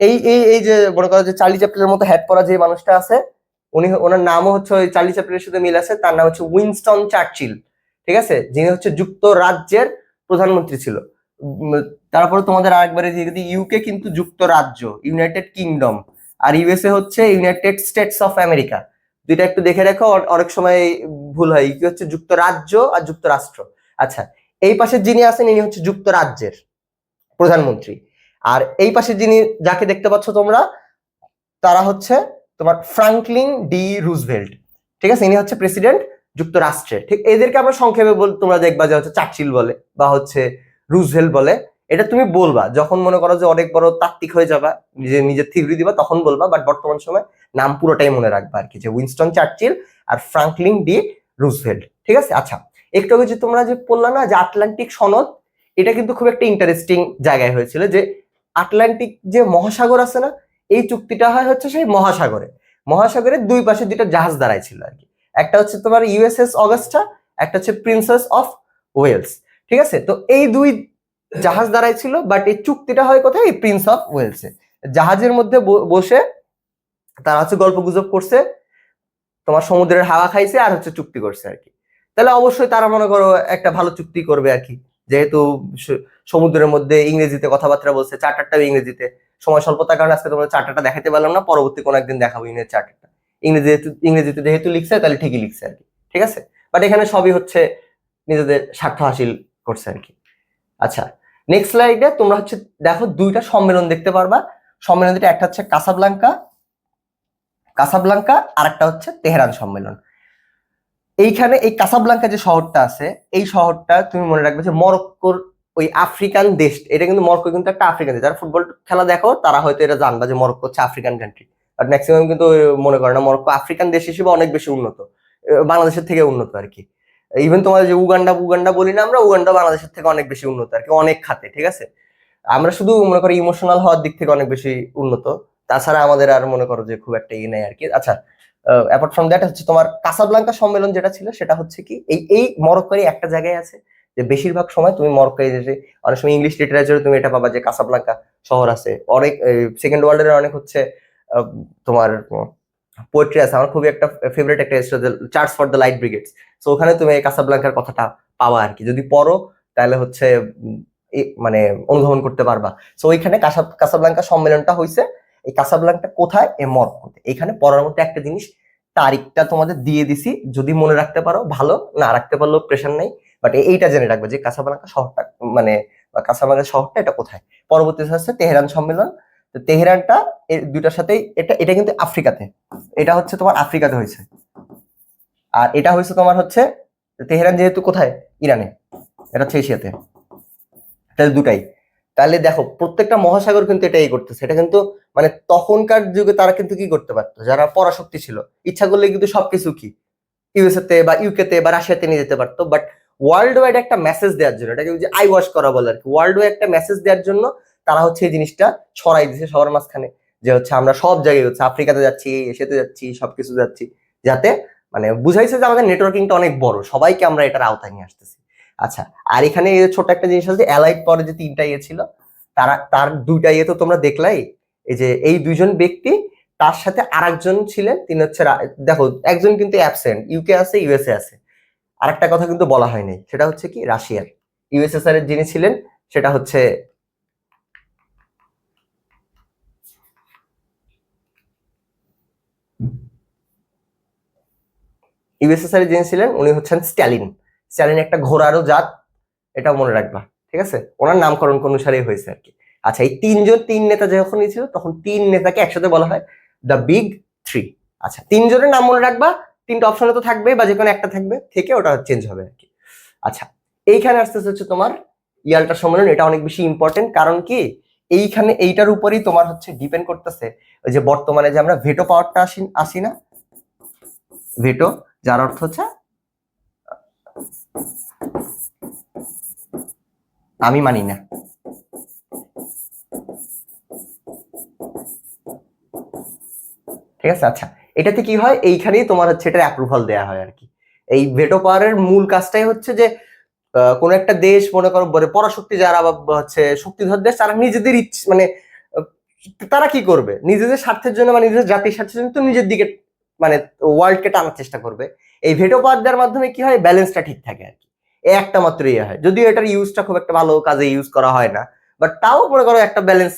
এই যে মনে করো যে চার্লি চ্যাপলিনের মতো হ্যাট পরা যে মানুষটা আছে, ওনার নামও হচ্ছে ওই চার্লি চ্যাপলিনের সাথে মিল আছে, তার নাম হচ্ছে উইনস্টন চার্চিল, ঠিক আছে? যিনি হচ্ছে যুক্তরাজ্যের প্রধানমন্ত্রী ছিল। তারপরে তোমাদের আরেকবারে ইউকে কিন্তু যুক্তরাজ্য, ইউনাইটেড কিংডম, আর ইউএসএ হচ্ছে ইউনাইটেড স্টেটস অফ আমেরিকা। দুইটা একটু দেখে রাখো, অনেক সময় ভুল হয়। কি হচ্ছে যুক্তরাজ্য আর যুক্তরাষ্ট্র। আচ্ছা, এই পাশে যিনি আছেন ইনি হচ্ছে যুক্তরাজ্যের প্রধানমন্ত্রী, আর এই পাশে যিনি যাকে দেখতে পাচ্ছ তোমরা, তারা হচ্ছে তোমার ফ্রাঙ্কলিন ডি রুজভেল্ট, ঠিক আছে? ইনি হচ্ছে প্রেসিডেন্ট যুক্তরাষ্ট্রের। ঠিক এদেরকে আমরা সংক্ষেপে তোমরা দেখবা যে হচ্ছে চার্চিল বলে বা হচ্ছে রুজভেল্ট বলে। এটা তুমি বলবা যখন মনে করো যে অনেক বড় তাত্ত্বিক হয়ে যাবা, নিজের থিওরি দিবা, তখন বলবা। বাট বর্তমান সময় নাম পুরোটাই মনে রাখবা আর কি, যে উইনস্টন চার্চিল আর ফ্রাঙ্কলিন ডি রুজভেল্ট, ঠিক আছে? আচ্ছা, একটু আগে যে তোমরা যে বললা না যে আটলান্টিক সনদ, এটা কিন্তু খুব একটা ইন্টারেস্টিং জায়গায় হয়েছিল। যে আটলান্টিক যে মহাসাগর আছে না, এই চুক্তিটা হয় হচ্ছে সেই মহাসাগরে। মহাসাগরের দুই পাশে দুইটা জাহাজ দাঁড়াইছিল আর কি। একটা হচ্ছে তোমার ইউএসএস অগাস্টা, একটা হচ্ছে প্রিন্সেস অফ ওয়েলস, ঠিক আছে? তো এই দুই জাহাজ দাঁড়াইছিল, বাট এই চুক্তিটা হয় কোথায়? এই প্রিন্স অফ ওয়েলসে। জাহাজের মধ্যে বসে তারা হচ্ছে গল্প গুজব করছে, তোমার সমুদ্রের হাওয়া খাইছে আর হচ্ছে চুক্তি করছে আর কি। তাহলে অবশ্যই তারা মনে করো একটা ভালো চুক্তি করবে আর কি। যেহেতু সমুদ্রের মধ্যে ইংরেজিতে কথাবার্তা বলছে, চার্টারটাও ইংরেজিতে। সময় স্বল্পতার কারণে আজকে তোমাদের চার্টারটা দেখাতে পারলাম না, পরবর্তী কোনো একদিন দেখাবো ইংরেজি চার্টারটা। ইংরেজিতে যেহেতু লিখছে তাহলে ঠিকই লিখছে আর কি, ঠিক আছে। বাট এখানে সবই হচ্ছে নিজেদের স্বার্থ হাসিল করছে আর কি। আচ্ছা, নেক্সট স্লাইডে তোমরা হচ্ছে দেখো দুইটা সম্মেলন দেখতে পারবা। সম্মেলন দুটো, একটা হচ্ছে কাসাব্লাঙ্কা আর একটা হচ্ছে তেহরান সম্মেলন। এইখানে এই কাসাব্লাঙ্কা যে শহরটা আছে, এই শহরটা তুমি মনে রাখবে যে মরক্কোর ওই আফ্রিকান দেশ, এটা কিন্তু মরক্কো কিন্তু একটা আফ্রিকান দেশ। যারা ফুটবল খেলা দেখো তারা হয়তো এটা জানবা যে মরক্কো হচ্ছে আফ্রিকান কান্ট্রি, বাট ম্যাক্সিমাম কিন্তু মনে করে না মরক্কো আফ্রিকান দেশ হিসেবে অনেক বেশি উন্নত, বাংলাদেশের থেকে উন্নত আর কি। ইভেন তোমার যে উগান্ডা বলি না আমরা, উগান্ডা বাংলাদেশের থেকে অনেক বেশি উন্নত আর কি, অনেক খাতে, ঠিক আছে। আমরা শুধু মনে করি ইমোশনাল হওয়ার দিক থেকে অনেক বেশি উন্নত, তাছাড়া আমাদের আর মনে করো যে খুব একটা নেই আর কি। আচ্ছা, অ্যাপার্ট ফ্রম দ্যাট হচ্ছে তোমার কাসাব্লাঙ্কা সম্মেলন যেটা ছিল সেটা হচ্ছে কি এই মরক্কোরই একটা জায়গায় আছে, যে বেশিরভাগ সময় তুমি মরক্কোয় যে অনেক সময় ইংলিশ লিটারেচারে তুমি এটা পাবা যে কাসাব্লাঙ্কা শহর আছে। অনেক সেকেন্ড ওয়ার্ল্ডের অনেক হচ্ছে তোমার পোয়েট্রি আছে। আমার খুবই একটা ফেভারিট একটা church for the light brigades, তো ওখানে তুমি এই কাসাব্লাঙ্কার কথাটা পাবা আর কি। যদি পড়ো তাহলে হচ্ছে মানে অনুধাবন করতে পারবা। তো ওইখানে কাসাব্লাঙ্কা সম্মেলনটা হয়েছে। এই কাসাব্লাঙ্কা কোথায়? মরক্কোতে। এখানে পড়ার মধ্যে একটা জিনিস, তারিখটা তোমাদের দিয়ে দিছি, যদি মনে রাখতে পারো ভালো, না রাখতে পারলেও প্রেশার নাই, বাট এইটা জেনে রাখবে যে কাসাব্লাঙ্কা শহরটা মানে কাসাব্লাঙ্কা শহরটা এটা কোথায়। পরবর্তী হচ্ছে তেহরান সম্মেলন। তো তেহরানটা এর দুইটার সাথেই, এটা কিন্তু আফ্রিকাতে, এটা হচ্ছে তোমার আফ্রিকাতে হয়েছে, আর এটা হয়েছে তোমার হচ্ছে তেহরান যেহেতু কোথায়, ইরানে, এটা হচ্ছে এশিয়াতে। তাহলে দুটাই, তাহলে দেখো প্রত্যেকটা মহাসাগর কিন্তু এটাই করতেছে। এটা কিন্তু মানে তখনকার যুগে তারা কিন্তু কি করতে পারতো, যারা পরাশক্তি ছিল, ইচ্ছা করলে কিন্তু সবকিছু কি ইউএসএ তে বা ইউকে তে বা রাশিয়াতে নিয়ে যেতে পারতো। বাট ওয়ার্ল্ড ওয়াইড একটা মেসেজ দেওয়ার জন্য, এটাকে যে আই ওয়াশ করা বলে আর কি, ওয়ার্ল্ড ওয়াইড একটা মেসেজ দেওয়ার জন্য তারা হচ্ছে এই জিনিসটা ছড়াই দিছে সবার মাঝখানে, যে হচ্ছে আমরা সব জায়গায় হচ্ছে আফ্রিকাতে যাচ্ছি, এশিয়াতে যাচ্ছি, সবকিছু যাচ্ছি, যাতে মানে বুঝাইছে যে আমাদের নেটওয়ার্কিংটা অনেক বড়, সবাইকে আমরা এটার আওতায় নিয়ে আসতেছি। আচ্ছা, আর এখানে এই ছোট একটা জিনিস আছে, অ্যালাইড পরে যে তিনটা ইয়ে ছিল, তার দুইটা ইয়ে তো তোমরা দেখলাই, এই যে এই দুইজন ব্যক্তি, তার সাথে আরেকজন ছিলেন, তিনি হচ্ছে দেখো একজন কিন্তু অ্যাবসেন্ট, ইউকে আছে, ইউএসএ আছে। আরেকটা কথা কিন্তু বলা হয়নি, সেটা হচ্ছে কি রাশিয়ার ইউএসএসআর এর যিনি ছিলেন সেটা হচ্ছে ইউএসএসআর যিনি ছিলেন উনি হচ্ছেন স্ট্যালিন। স্ট্যালিন একটা ঘোড়ারও জাত, এটা মনে রাখবা, ঠিক আছে। ওনার নামকরণ অনুসারেই হয়েছে আর কি। আচ্ছা, এই তিন নেতা যখন ছিল তখন তিন নেতাকে একসাথে বলা হয় দ্য বিগ থ্রি। আচ্ছা, তিনজনের নাম মনে রাখবা, তিনটা অপশনে তো থাকবে বা যে কোনো একটা থাকবে, থেকে ওটা চেঞ্জ হবে আর কি। আচ্ছা, এইখানে আসতে হচ্ছে তোমার ইয়াল্টা সম্মেলন, এটা অনেক বেশি ইম্পর্টেন্ট, কারণ কি এইখানে এইটার উপরই তোমার হচ্ছে ডিপেন্ড করতেছে ওই যে বর্তমানে যে আমরা ভেটো পাওয়ারটা আসি না, ভেটো, যার অর্থ হচ্ছে আমি মানি না। ঠিক আছে, আচ্ছা, এটাতে কি হয়, এইখানেই তোমার হচ্ছে এটা অ্যাপ্রুভাল দেয়া হয় আর কি। এই ভেটো পাওয়ারের মূল কাজটাই হচ্ছে যে কোন একটা দেশ মনে করো পরাশক্তি যারা বা হচ্ছে শক্তিধর দেশ, তারা নিজেদের মানে তারা কি করবে, নিজেদের স্বার্থের জন্য বা নিজেদের জাতির স্বার্থের জন্য তো নিজের দিকে মানে ওয়ার্ল্ডকে টানার চেষ্টা করবে। এই ভেটো পাওয়ার দেওয়ার মাধ্যমে কি হয়, ব্যালেন্সটা ঠিক থাকে আর কি। একটা মাত্র ইয়ে হয়, যদিও এটার ইউজটা খুব একটা ভালো কাজে ইউজ করা হয় না, বাট তাও মনে করো একটা ব্যালেন্স,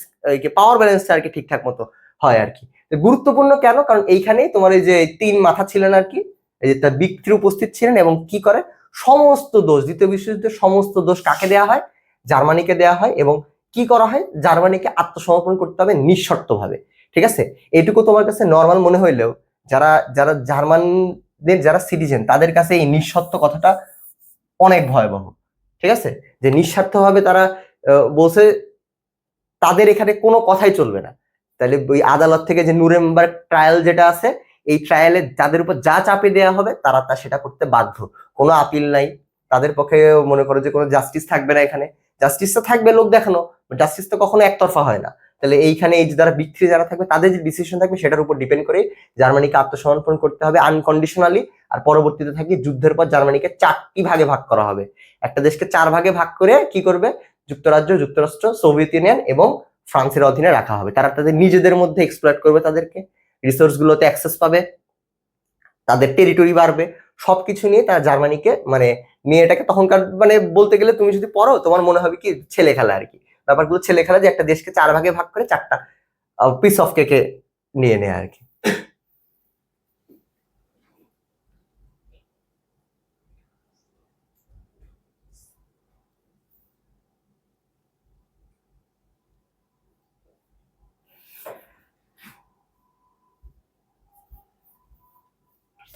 পাওয়ার ব্যালেন্সটা আর কি ঠিকঠাক মতো হয় আর কি। গুরুত্বপূর্ণ কেন, কারণ এইখানেই তোমার এই যে তিন মাথা ছিলেন আর কি, এই যে তার বিক্রি উপস্থিত ছিলেন, এবং কি করে সমস্ত দোষ, দ্বিতীয় বিশ্বযুদ্ধের সমস্ত দোষ কাকে দেওয়া হয়, জার্মানিকে দেওয়া হয়, এবং কি করা হয়, জার্মানিকে আত্মসমর্পণ করতে হবে নিঃশর্ত ভাবে। ঠিক আছে, এটুকু তোমার কাছে নর্মাল মনে হইলেও যারা যারা জার্মানদের যারা সিটিজেন, তাদের কাছে এই নিঃশর্ত কথাটা অনেক ভয়াবহ। ঠিক আছে, যে নিঃস্বার্থভাবে তারা বলছে তাদের এখানে কোনো কথাই চলবে না। তাহলে ওই আদালত থেকে যে নুরেমবার্গ ট্রায়াল যেটা আছে, এই ট্রায়ালে যাদের উপর যা চাপে দেওয়া হবে তারা তা সেটা করতে বাধ্য, কোনো আপিল নাই তাদের পক্ষে। মনে করো যে কোনো জাস্টিস থাকবে না এখানে, জাস্টিস তো থাকবে লোক দেখানো, জাস্টিস তো কখনো একতরফা হয় না। তাহলে এইখানে এই যে যারা বিক্রি যারা থাকবে, তাদের যে ডিসিশন থাকবে সেটার উপর ডিপেন্ড করে জার্মানিকে আত্মসমর্পণ করতে হবে আনকন্ডিশনালি। আর পরবর্তীতে থাকি যুদ্ধের পর জার্মানিকে 4টি ভাগে ভাগ করা হবে। একটা দেশকে 4 ভাগে ভাগ করে কি করবে, যুক্তরাজ্য, যুক্তরাষ্ট্র, সোভিয়েত ইউনিয়ন এবং ফ্রান্সের অধীনে রাখা হবে। তারা তাদের নিজেদের মধ্যে এক্সপ্লয়েট করবে, তাদেরকে রিসোর্স গুলোতে অ্যাক্সেস পাবে, তাদের টেরিটরি বাড়বে, সবকিছু নিয়ে তারা জার্মানিকে মানে নিয়ে এটাকে তখনকার মানে বলতে গেলে তুমি যদি পড়ো তোমার মনে হবে কি ছেলে খেলা আর কি, ব্যাপারগুলো ছেলে খেলা, যে একটা দেশকে 4 ভাগে ভাগ করে 4টা পিস অফ কেকে নিয়ে নেয় আর কি।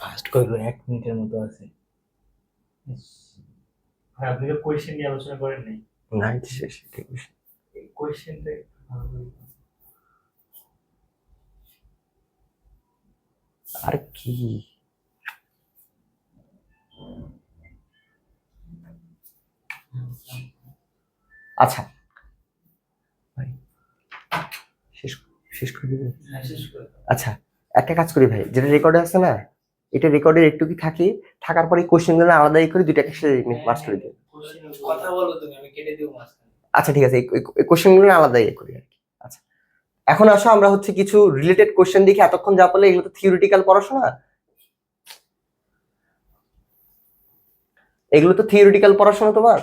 ফার্স্ট কইলো 1 মিনিটের মতো আছে। ভাই আপনি তো কোয়েশ্চেন নিয়ে আলোচনা করেন নাই। না এটা শেষ, ঠিক আছে। এই কোয়েশ্চেনটা আর কি আচ্ছা ভাই শেষ শেষ করে দিব। আচ্ছা একটা কাজ করি ভাই, যেটা রেকর্ডে আছে না এটা রেকর্ডের একটু কি থাকি, থাকার পরে কোশ্চেনগুলো আলাদা করে দুইটাকে মার্চ করে দিই। কথা বলো তুমি, আমি কেটে দেব মাঝখানে। আচ্ছা ঠিক আছে, এই কোশ্চেনগুলো আলাদা করি আর কি। আচ্ছা এখন আসো আমরা হচ্ছে কিছু রিলেটেড কোশ্চেন দেখি, এতক্ষণ যা বললে এগুলো তো থিওরিটিক্যাল পড়াশোনা, এগুলো তো থিওরিটিক্যাল পড়াশোনা তোমার।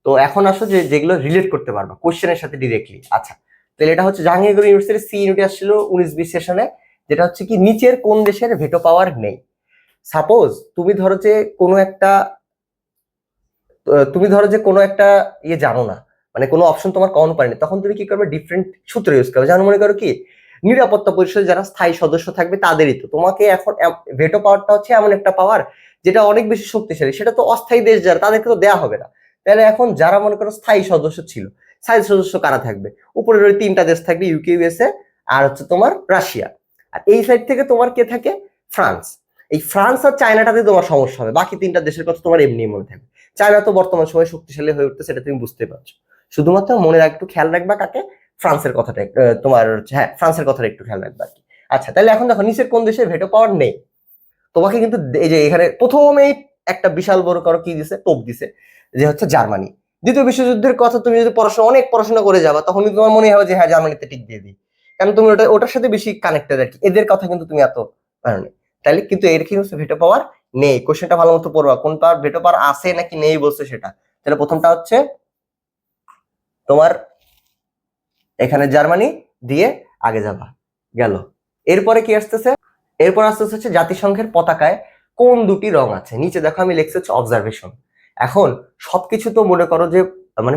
তো এখন আসো যে যেগুলো রিলেট করতে পারবা কোশ্চেনের সাথে ডিরেক্টলি। আচ্ছা তাহলে এটা হচ্ছে জাহাঙ্গীরনগর ইউনিভার্সিটির সি ইউনিটে আসছিল 19-20 সেশনে, যেটা হচ্ছে কি নিচের কোন দেশের ভেটো পাওয়ার নেই। সাপোজ তুমি ধরো যে কোনো একটা ইয়ে জানো না, মানে কোনো অপশন তোমার কমন পারেনি, তখন তুমি কি করবে ডিফারেন্ট সূত্র ইউজ করবে। যেমন মনে করো কি নিরাপত্তা পরিষদে যারা স্থায়ী সদস্য থাকবে তাদেরই তো তোমাকে এখন ভেটো পাওয়ারটা হচ্ছে এমন একটা পাওয়ার যেটা অনেক বেশি শক্তিশালী, সেটা তো অস্থায়ী দেশ যারা তাদেরকে তো দেওয়া হবে না। তাহলে এখন যারা মনে করো স্থায়ী সদস্য ছিল, স্থায়ী সদস্য কারা থাকবে, উপরের ওই 3টা দেশ থাকবে ইউকে ইউএসএ আর হচ্ছে তোমার রাশিয়া, আর এই সাইড থেকে তোমার কে থাকে ফ্রান্স। এই ফ্রান্স আর চায়নাটাতে তোমার সমস্যা হবে, বাকি 3টা দেশের কথা তোমার এমনি মনে থাকবে। চায়না তো বর্তমান সময়ে শক্তিশালী হয়ে উঠতে, সেটা তুমি বুঝতে পারছো। শুধুমাত্র মনে একটু খেয়াল রাখবা কাকে, ফ্রান্সের কথাটা তোমার হচ্ছে হ্যাঁ ফ্রান্সের কথাটা একটু খেয়াল রাখবা আর কি। আচ্ছা তাহলে এখন দেখো নিচের কোন দেশের ভেটো পাওয়ার নেই, তোমাকে কিন্তু এই যে এখানে প্রথমেই একটা বিশাল বড় করো কি দিছে, তোপ দিছে, যে হচ্ছে জার্মানি। দ্বিতীয় বিশ্বযুদ্ধের কথা তুমি যদি অনেক পড়াশোনা করে যাবা তখন কিন্তু তোমার মনে হবে যে হ্যাঁ জার্মানিতে টিক দিয়ে দিই, কারণ তুমি ওটার সাথে বেশি কানেক্টেড আর কি, এদের কথা কিন্তু তুমি এত জানো। তাহলে কিন্তু এর কি হচ্ছে ভেটো পাওয়ার নেই। কোশ্চেনটা ভালো মতো পড়বা, কোন পাওয়ার ভেটো পাওয়ার আছে নাকি নেই বলছে সেটা। তাহলে প্রথমটা হচ্ছে তোমার এখানে জার্মানি দিয়ে আগে যাবা, গেল। এরপরে কি আসতেছে, এরপর আসতেছে হচ্ছে জাতিসংঘের পতাকায় কোন দুটি রং আছে, নিচে দেখো আমি লিখছি হচ্ছে অবজারভেশন। এখন সবকিছু তো মনে করো যে মানে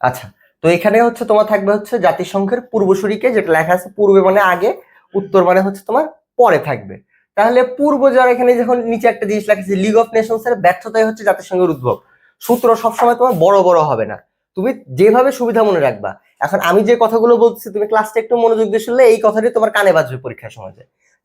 আচ্ছা তো এখানে হচ্ছে তোমার থাকবে হচ্ছে জাতিসংঘের পূর্বসূরিকে, যেটা লেখা আছে পূর্বে মানে আগে, উত্তর মানে হচ্ছে তোমার পরে থাকবে। তাহলে পূর্ব যারা এখানে যখন নিচে একটা জিনিস লেখা আছে লিগ অফ নেশনস এর ব্যর্থতাই হচ্ছে জাতিসংঘের উদ্ভব। সূত্র সবসময় তোমার বড় বড় হবে না, তুমি যেভাবে সুবিধা মনে রাখবা। এখন আমি যে কথাগুলো বলছি তুমি ক্লাসটা একটু মনোযোগ দিয়ে শুনলে এই কথাটি তোমার কানে বাজবে পরীক্ষার সময়,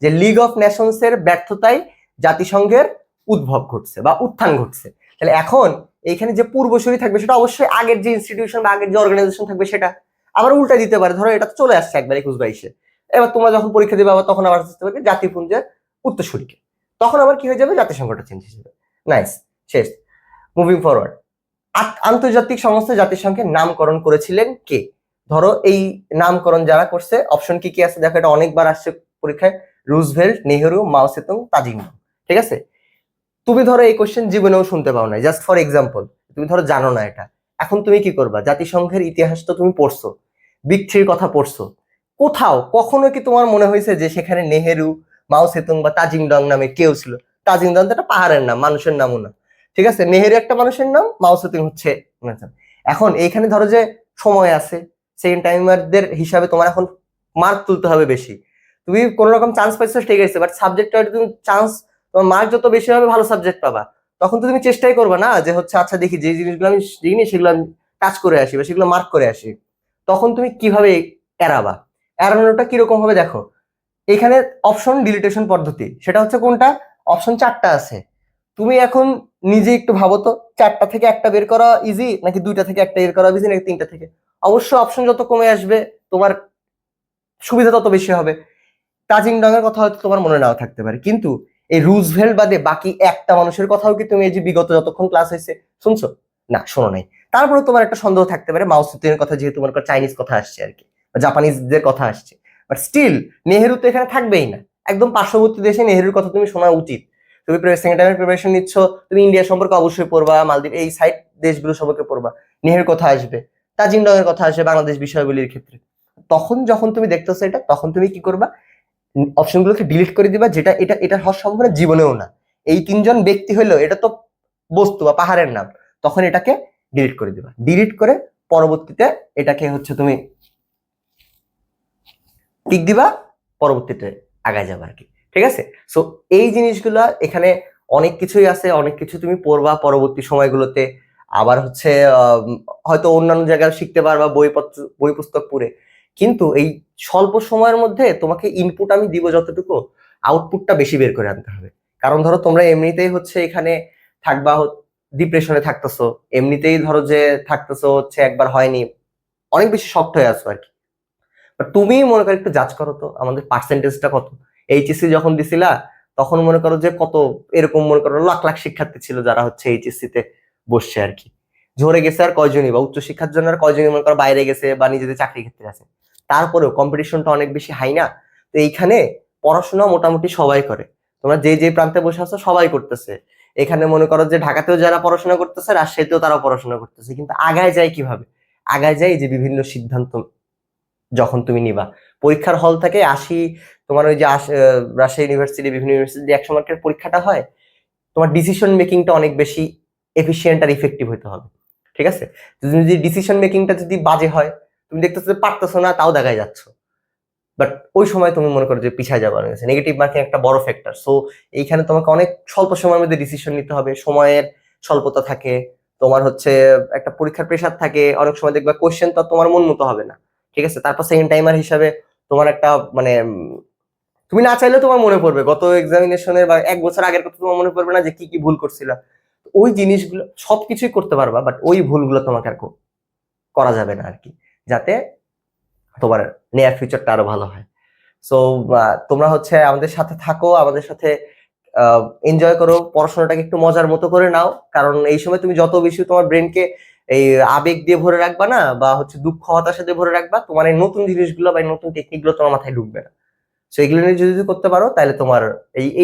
যে লিগ অফ নেশনস এর ব্যর্থতায় জাতিসংঘের উদ্ভব ঘটছে বা উত্থান ঘটছে। তাহলে এখন এইখানে যে পূর্বসূরি থাকবে সেটা অবশ্যই আগের যে ইনস্টিটিউশন বা আগের যে অর্গানাইজেশন থাকবে সেটা। আবার উল্টা দিতে পারে, ধরো এটা তো চলে আসছে একবার 21-22-এ, এবার তোমরা যখন পরীক্ষা দিবে আবার তখন আবার আসতে পারবে জাতিপুঞ্জের উত্তরসূরিকে, তখন আবার কি হয়ে যাবে জাতিসংঘটা চেঞ্জ হয়ে যাবে। নাইস, শেষ। মুভিং ফরওয়ার্ড, আন্তর্জাতিক সংস্থা জাতিসংঘের নামকরণ করেছিলেন কে? ধরো এই নামকরণ যারা করছে অপশন কি কি আছে দেখো, এটা অনেকবার আসছে পরীক্ষায়, রুজভেল্ট, নেহেরু, মাও সেতুং, তাজিং। ঠিক আছে, তুমি ধরো এই কোশ্চেন জীবনেও শুনতে পাও না, জাস্ট ফর এক্সাম্পল, তুমি ধরো জানো না এটা, এখন তুমি কি করবা? জাতিসংঘের ইতিহাস তো তুমি পড়ছো, বিগ থ্রির কথা পড়ছো, কোথাও কখনো কি তোমার মনে হয়েছে যে সেখানে নেহেরু, মাও সেতুং বা তাজিং ডং নামে কেউ ছিল? তাজিং ডং তো একটা পাহাড়ের নাম, মানুষের নামও না। ঠিক আছে, নেহেরু একটা মানুষের নাম, মাও সেতুং হচ্ছে। এখন এইখানে ধরো যে সময় আছে, সেকেন্ড টাইমারদের হিসাবে তোমার এখন মার্ক তুলতে হবে বেশি। তুমি কোন রকম চান্স পাইছো ঠিক আছে, বাট সাবজেক্টটা তুমি চান্স, তোমার মার্ক যত বেশি হবে ভালো সাবজেক্ট পাবা, তখন তো তুমি চেষ্টাই করবে না যে হচ্ছে আচ্ছা দেখি যে জিনিসগুলো আমি শিখিনি সেগুলো আমি টাচ করে আসি বা সেগুলো মার্ক করে আসি। তখন তুমি কিভাবে এড়াবা? এড়ানোটা কিরকম হবে দেখো, এখানে অপশন ডিলিটেশন পদ্ধতি, সেটা হচ্ছে কোনটা? অপশন 4টা আছে, তুমি এখন নিজে একটু ভাবো তো 4টা থেকে একটা বের করা ইজি নাকি 2টা থেকে একটা বের করা ইজি নাকি 3টা থেকে? অবশ্য অপশন যত কমে আসবে তোমার সুবিধা তত বেশি হবে। তাজিং ডং এর কথা হয়তো তোমার মনে নাও থাকতে পারে, কিন্তু এই রুজভেল্ট বাদে বাকি একটা মানুষের কথাও কি তুমি এই যে বিগত যতক্ষণ ক্লাস হয়েছে শুনছো? না, শোনো নাই। তারপরে তোমার একটা সন্দেহ থাকতে পারে মাও সেতুং এর কথা, যেহেতু তোমার চাইনিজ কথা আসছে আর কি, বা জাপানিজদের কথা আসছে, বাট স্টিল নেহেরু তো এখানে থাকবেই না, একদম পার্শ্ববর্তী দেশে নেহেরুর কথা তুমি শোনা উচিত। তুমি সেকেন্ড টাইমের প্রিপারেশন নিচ্ছ, তুমি ইন্ডিয়া সম্পর্কে অবশ্যই পড়বা, মালদ্বীপ এই সাইড দেশগুলো সম্পর্কে পড়বা, নেহের কথা আসবে, তাজিংডং এর কথা আসবে বাংলাদেশ বিষয়গুলির ক্ষেত্রে। তখন যখন তুমি দেখতেছো এটা, তখন তুমি কি করবা, অপশনগুলোকে ডিলিট করে দিবা, যেটা এটা হওয়ার সম্ভাবনা জীবনেও না। এই তিনজন ব্যক্তি হইলো, এটা তো বস্তু বা পাহাড়ের নাম, তখন এটাকে ডিলিট করে দিবা। ডিলিট করে পরবর্তীতে এটাকে হচ্ছে তুমি টিক দিবা, পরবর্তীতে আগায় যাবা আর কি। ঠিক আছে? সো এই জিনিসগুলা এখানে অনেক কিছুই আছে, অনেক কিছু তুমি পড়বা পরবর্তী সময়গুলোতে। আবার হচ্ছে হয়তো অন্যান্য জায়গায় শিখতে পারবা বই পুস্তক পড়ে, কিন্তু এই স্বল্প সময়ের মধ্যে তোমাকে ইনপুট আমি দিব যতটুকু, আউটপুটটা বেশি বের করে আনতে হবে। কারণ ধরো তোমরা এমনিতেই হচ্ছে এখানে থাকবা, ডিপ্রেশনে থাকতেছো, এমনিতেই ধরো যে থাকতেছো হচ্ছে একবার হয়নি, অনেক বেশি শক্ত হয়ে আছো আর কি। তুমি মনে করো একটু জাজ করো তো আমাদের পার্সেন্টেজটা কত। এইচএসসি যখন দিছিলা তখন মনে করো যে কত, এরকম মনে করো লাখ লাখ শিক্ষার্থী ছিল যারা হচ্ছে এইচএসসি তে বসছে আর কি। ঝরে গেছে আর কয়জনই, বা উচ্চশিক্ষার জন্য আর কয়জনই মনে করো বাইরে গেছে বা নিজেদের চাকরি ক্ষেত্রে আছে। তারপরেও কম্পিটিশনটা অনেক বেশি হাই না? তো এইখানে পড়াশোনা মোটামুটি সবাই করে, তোমরা যে যে প্রান্তে বসে আছো সবাই করতেছে। এখানে মনে করো যে ঢাকাতেও যারা পড়াশোনা করতেছে, রাজশাহীতেও তারা পড়াশোনা করতেছে, কিন্তু আগায় যায় কিভাবে? আগায় যায় যে বিভিন্ন সিদ্ধান্ত যখন তুমি নিবা। পরীক্ষার হল থেকে আসি, তোমার ওই যে রাজশাহী ইউনিভার্সিটি, বিভিন্ন ইউনিভার্সিটি 100 মার্কের পরীক্ষাটা হয়, তোমার ডিসিশন মেকিংটা অনেক বেশি এফিসিয়েন্ট আর ইফেক্টিভ হতে হবে। ঠিক আছে? তুমি যদি ডিসিশন মেকিংটা যদি বাজে হয়, তুমি দেখতেছো যে পারতেছো না, তাও দেখায় যাচ্ছ, বাট ওই সময় তুমি মনে করো যে পিছিয়ে যাবার হয়েছে, নেগেটিভ মার্কিং একটা বড় ফ্যাক্টর। সো এইখানে তোমাকে অনেক স্বল্প সময়ের মধ্যে ডিসিশন নিতে হবে, সময়ের স্বল্পতা থাকে, তোমার হচ্ছে একটা পরীক্ষার প্রেশার থাকে, অনেক সময় দেখবা কোশ্চেন তো তোমার মন মতো হবে না। ঠিক আছে? তারপর সেকেন্ড টাইমার হিসাবে তোমার একটা মানে তুমি না চাইলেও তোমার মনে পড়বে গত এক্সামিনেশনের বা 1 বছর আগের কথা, তোমার মনে পড়বে না যে কি কি ভুল করছিলা। ওই জিনিসগুলো সবকিছুই করতে পারবা, বাট ওই ভুলগুলো তোমাকে আর করা যাবে না আর কি, যাতে তোমার নেয়ার ফিউচারটা আরো ভালো হয়। সো তোমরা হচ্ছে আমাদের সাথে থাকো, আমাদের সাথে এনজয় করো, পড়াশোনাটাকে একটু মজার মতো করে নাও। কারণ এই সময় তুমি যত বেশি তোমার ব্রেনকে এই আবেগ দিয়ে ভরে রাখবা না, বা হচ্ছে দুঃখ হতাশা দিয়ে ভরে রাখবা, তোমার এই নতুন জিনিসগুলো বা এই নতুন টেকনিকগুলো তোমার মাথায় ঢুকবে না। সো এগুলো নিয়ে যদি করতে পারো, তাহলে তোমার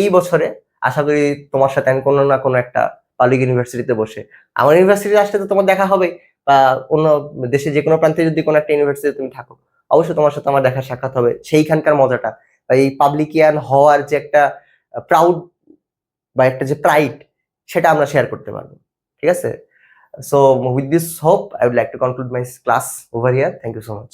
এই বছরে আশা করি তোমার সাথে আমি কোনো না কোনো একটা পাবলিক ইউনিভার্সিটিতে বসে, আমার ইউনিভার্সিটি আসলে তো তোমার দেখা হবে, বা অন্য দেশে যে কোনো প্রান্তে যদি কোনো একটা ইউনিভার্সিটি তুমি থাকো, অবশ্যই তোমার সাথে আমার দেখা সাক্ষাৎ হবে। সেইখানকার মজাটা বা এই পাবলিকিয়ান হওয়ার যে একটা প্রাউড বা একটা যে প্রাইড, সেটা আমরা শেয়ার করতে পারবো। ঠিক আছে? So with this hope I would like to conclude my class over here. Thank you so much.